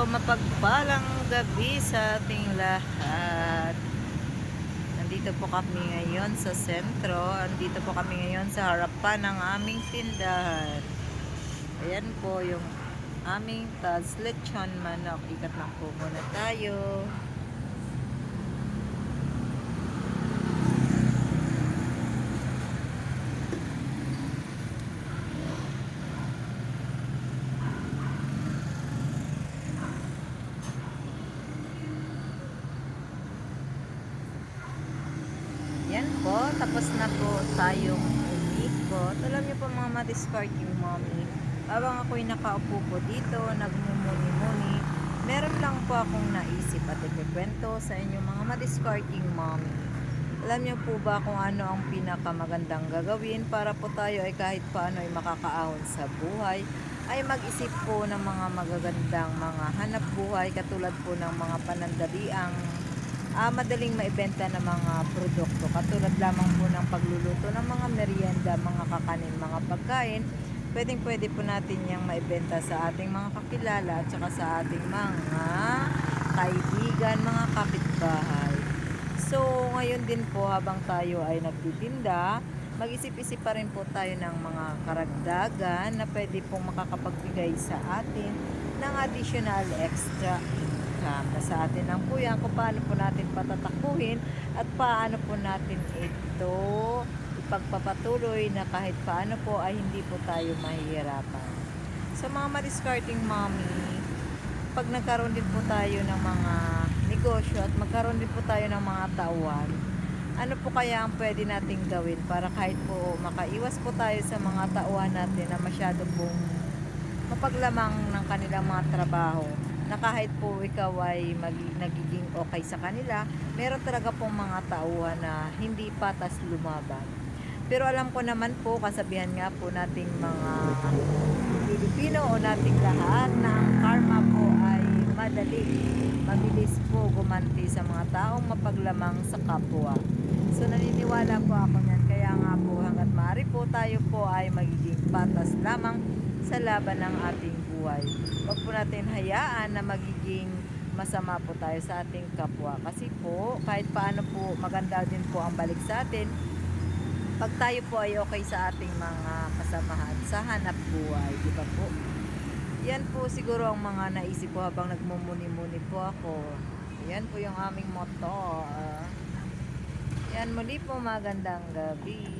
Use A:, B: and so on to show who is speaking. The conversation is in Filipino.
A: mapagpalang gabi sa ating lahat. Nandito po kami ngayon sa sentro. Nandito po kami ngayon sa harapan ng aming tindahan. Ayan po yung aming tas lechon manok. Ikat lang po muna tayo. Yan po, tapos na po tayong umikot. Alam niyo po mga madiscarding mommy, habang ako'y nakaupo po dito, nagmumuni-muni, meron lang po akong naisip at ikikwento sa inyo mga madiscarding mommy. Alam niyo po ba kung ano ang pinakamagandang gagawin para po tayo ay kahit paano ay makakaahon sa buhay, ay mag-isip po ng mga magagandang mga hanap buhay katulad po ng mga panandaliang madaling maibenta ng mga produkto katulad lamang po ng pagluluto ng mga merienda, mga kakanin, mga pagkain. Pwede po natin yang maibenta sa ating mga kakilala at saka sa ating mga kaibigan, mga kapitbahay. So ngayon din po habang tayo ay nagtitinda, mag-isip-isip pa rin po tayo ng mga karagdagan na pwede pong makakapagbigay sa atin ng additional extra nasa atin lang po yan kung paano po natin patatakuhin at paano po natin ito ipagpapatuloy na kahit paano po ay hindi po tayo mahihirapan. Sa mga madiscarding mommy, pag nagkaroon din po tayo ng mga negosyo at magkaroon din po tayo ng mga tauhan, ano po kaya ang pwede nating gawin para kahit po makaiwas po tayo sa mga tauhan natin na masyado pong mapaglamang ng kanilang mga trabaho, na kahit po ikaw ay nagiging okay sa kanila, meron talaga pong mga tauhan na hindi patas lumaban. Pero alam ko naman po, kasabihan nga po nating mga Pilipino o nating lahat na ang karma po ay madali, mabilis po gumanti sa mga taong mapaglamang sa kapwa. So naniniwala po ako niyan, kaya nga po hanggat maaari po tayo po ay magiging patas lamang sa laban ng ating buhay. Huwag po natin hayaan na magiging masama po tayo sa ating kapwa. Kasi po, kahit paano po maganda din po ang balik sa atin, pag tayo po ay okay sa ating mga kasamahan sa hanap buhay, di ba po? Yan po siguro ang mga naisip ko habang nagmumuni-muni po ako. Yan po yung aming motor. Yan, muli po magandang gabi.